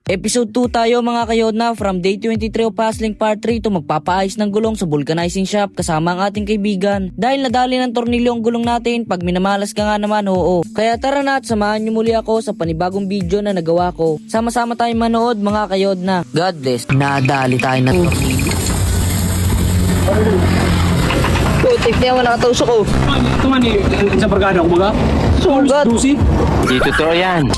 Episode 2 tayo mga kayodna, from day 23 of Hustling Part 3 to magpapaayos ng gulong sa vulcanizing shop kasama ang ating kaibigan. Dahil nadali ng tornilyo ang gulong natin, pag minamalas ka nga naman, oo. Kaya tara na at samahan niyo muli ako sa panibagong video na nagawa ko. Sama-sama tayong manood mga kayodna. God bless. Nadali tayo na tornilyo. Putik niya, nakatausok ko. Ito man eh, sa barkada ko baga? Sugat. Dusi? Hindi totoo yan.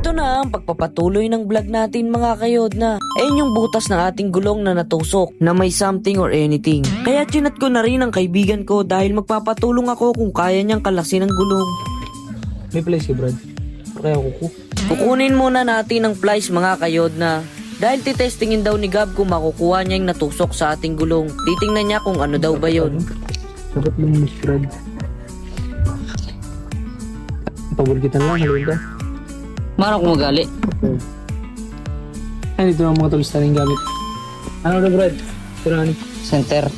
Ito na ang pagpapatuloy ng vlog natin mga kayodna. Ayun yung butas ng ating gulong na natusok na may something or anything. Kaya chinat ko na rin ang kaibigan ko dahil magpapatulong ako kung kaya niyang kalasin ang gulong. May place ka, Brad. Kaya kuko. Kukunin muna natin ang plies mga kayodna. Dahil titestingin daw ni Gab kung makukuha niya yung natusok sa ating gulong. Titingnan niya kung ano daw ba yun. Dapat lang Miss Brad. Pabulkitan lang, halawin ka. Marang kumagali. Okay. Ay, dito ang mga tools natin gamit. Ano na, Brad? Tira ni. Center.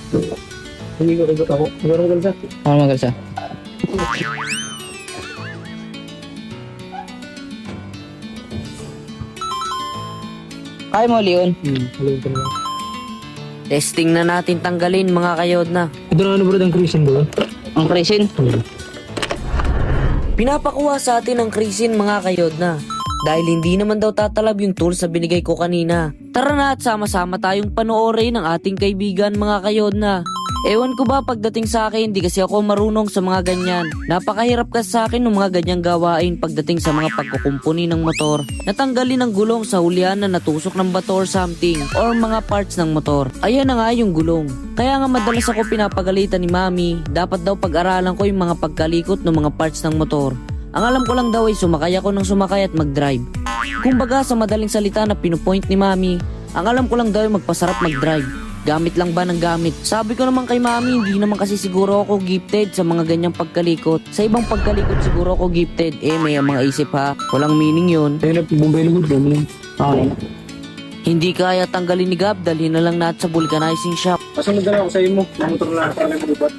Hindi ko ikot ako. Magkaroon ka sa. Ano magalsa? Kaya mo, Leon. Halawin ka na lang. Testing na natin tanggalin mga kayodna. Ito na ano, Brad, ang creasin ba? Ang krisin? Pinapakuha sa atin ang krisin mga kayodna. Dahil hindi naman daw tatalab yung tools na binigay ko kanina. Tara na at sama-sama tayong panoorin ng ating kaibigan mga kayodna. Ewan ko ba pagdating sa akin, di kasi ako marunong sa mga ganyan. Napakahirap kasi sa akin ng mga ganyang gawain pagdating sa mga pagkukumpuni ng motor. Natanggalin ang gulong sa hulihan na natusok ng bato or something or mga parts ng motor. Ayan na nga yung gulong. Kaya nga madalas ako pinapagalitan ni Mami, dapat daw pag-aralan ko yung mga pagkalikot ng mga parts ng motor. Ang alam ko lang daw ay sumakay ako ng sumakay at mag-drive. Kumbaga sa madaling salita na pinupoint ni Mami, ang alam ko lang daw ay magpasarap mag-drive. Gamit lang ba ng gamit? Sabi ko naman kay Mami, hindi naman kasi siguro ako gifted sa mga ganyang pagkalikot. Sa ibang pagkalikot siguro ako gifted. May mga isip ha, walang meaning yun. Ayun na, bumbay ng gulong. Okay. Hindi kaya tanggalin ni Gab, dalhin na lang natin sa vulcanizing shop. Kasunod na ako sa iyo mo. Mamotor na ako para lang magubat.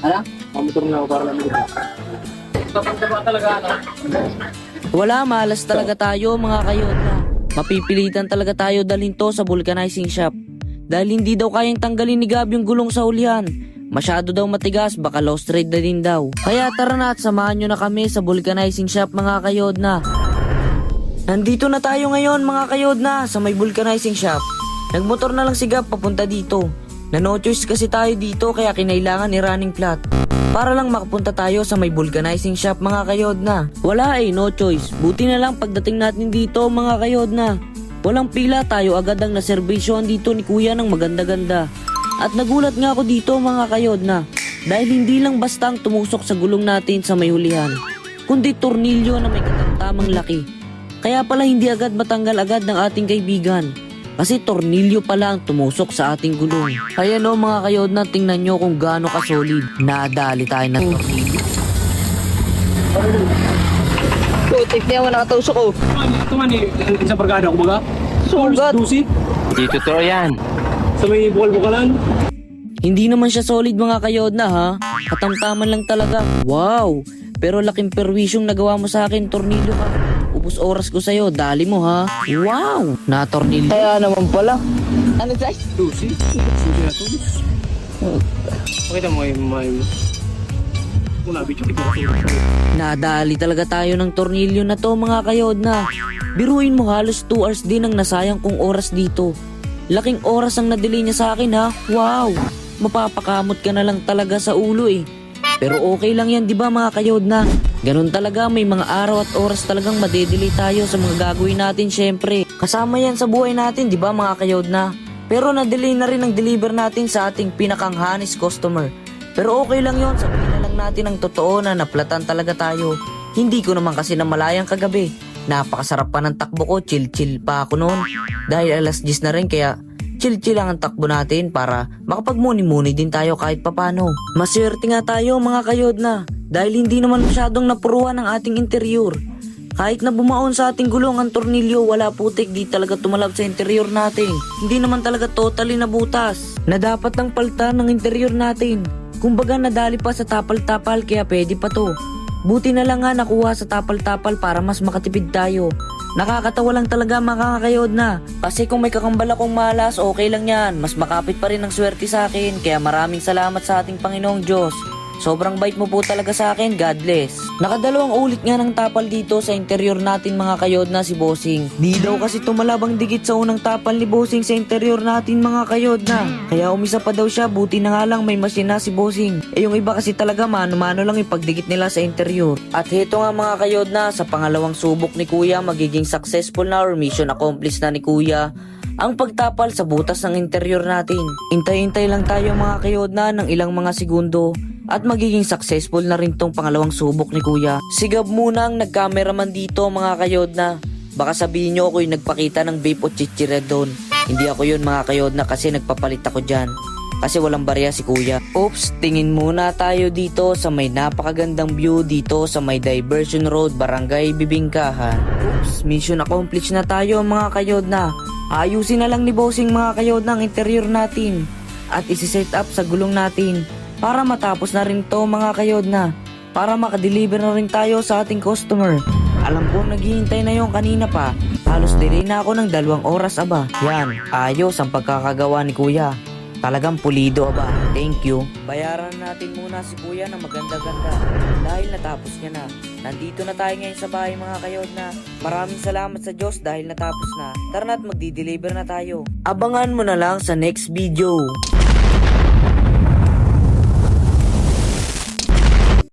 Ano? Mamotor na ako para lang magubat. Tapos talaga ano? Wala, malas talaga tayo mga kayodna. Mapipilitan talaga tayo dalhin to sa vulcanizing shop. Dahil hindi daw kayang tanggalin ni Gab yung gulong sa ulihan. Masyado daw matigas, baka lost trade na din daw. Kaya tara na at samahan nyo na kami sa vulcanizing shop mga kayodna. Nandito na tayo ngayon mga kayodna sa may vulcanizing shop. Nagmotor na lang si Gab papunta dito. Na no choice kasi tayo dito kaya kinailangan i-running flat. Para lang makapunta tayo sa may vulcanizing shop mga kayodna. Wala no choice. Buti na lang pagdating natin dito mga kayodna. Walang pila, tayo agad ang naserbisyohan dito ni Kuya ng maganda-ganda. At nagulat nga ako dito mga kayodna. Dahil hindi lang basta ang tumusok sa gulong natin sa may hulihan, kundi tornilyo na may katamtamang laki. Kaya pala hindi agad matanggal agad ng ating kaibigan. Kasi tornilyo pala ang tumusok sa ating gulong. Kaya no mga kayodna, tingnan nyo kung gaano ka-solid. Nadali tayo ng tornilyo. Putik niya, nakatausok ko. Ito man eh, sa barkada ko baga? Sugat. Dusi? Hindi totoo yan. Sa may bukal-bukalan? Hindi naman siya solid mga kayodna ha. Katamtaman lang talaga. Wow! Pero laking perwisyong nagawa mo sa akin, tornilyo ka. Ubus oras ko sa'yo, dali mo ha. Wow! Na-tornilyo. Kaya naman pala. Ano size? Dusi? Dusi na to. Pakita mo may... Wala, bityo. Nadali talaga tayo ng tornilyo na to mga kayodna. Biruin mo halos 2 hours din ang nasayang kong oras dito. Laking oras ang nadili niya sa akin ha. Wow! Mapapakamot ka na lang talaga sa ulo eh. Pero okay lang yan, di ba mga kayodna? Ganun talaga, may mga araw at oras talagang madedelay tayo sa mga gagawin natin syempre. Kasama yan sa buhay natin, di ba mga kayodna? Pero na-delay na rin ang deliver natin sa ating pinakanghanis customer. Pero okay lang yon, sabihin na lang natin ang totoo na naplatan talaga tayo. Hindi ko naman kasi namalayang kagabi. Napakasarap pa ng takbo ko, chill-chill pa ako noon. Dahil alas 10 na rin kaya chill-chill lang ang takbo natin para makapagmuni-muni din tayo kahit papano. Maswerte nga tayo mga kayodna dahil hindi naman masyadong napuruhan ang ating interior. Kahit na bumaon sa ating gulong ang tornilyo, wala putik, di talaga tumalab sa interior natin. Hindi naman talaga totally nabutas na dapat ang paltan ng interior natin. Kumbaga nadali pa sa tapal-tapal kaya pwede pa to. Buti na lang nga nakuha sa tapal-tapal para mas makatipid tayo. Nakakatawa lang talaga mga kakayod na. Kasi kung may kakambal akong malas, okay lang yan. Mas makapit pa rin ang swerte sa akin. Kaya maraming salamat sa ating Panginoong Diyos. Sobrang bait mo po talaga sa akin, God bless. Nakadalawang ulit nga ng tapal dito sa interior natin mga kayod na si Bossing. Di daw kasi tumalabang dikit sa unang tapal ni Bossing sa interior natin mga kayod na. Kaya umisa pa daw siya, buti na nga lang may machine na si Bossing. Yung iba kasi talaga mano-mano lang yung pagdikit nila sa interior. At heto nga mga kayod na, sa pangalawang subok ni Kuya, magiging successful na or mission accomplished na ni Kuya ang pagtapal sa butas ng interior natin. Intay-intay lang tayo mga kayod na ng ilang mga segundo at magiging successful na rin tong pangalawang subok ni Kuya. Sigab muna ang nagkameraman dito mga kayod na. Baka sabihin nyo ako'y nagpakita ng vape o chichira doon. Hindi ako yun mga kayod na kasi nagpapalit ako dyan. Kasi walang barya si Kuya. Oops, tingin muna tayo dito sa may napakagandang view dito sa may Diversion Road, Barangay Bibingkahan. Oops, mission accomplished na tayo mga kayod na. Ayusin na lang ni Bossing mga kayod ng interior natin at isi-set up sa gulong natin para matapos na rin to mga kayod na, para makadeliver na rin tayo sa ating customer. Alam ko naghihintay na yung kanina pa, halos delay na ako ng 2 oras aba. Yan, ayos ang pagkakagawa ni Kuya. Talagang pulido aba. Thank you. Bayaran natin muna si Kuya ng maganda-ganda dahil natapos niya na. Nandito na tayo ngayon sa bahay mga kayod na. Maraming salamat sa Diyos dahil natapos na. Tara na't magdi-deliver na tayo. Abangan mo na lang sa next video.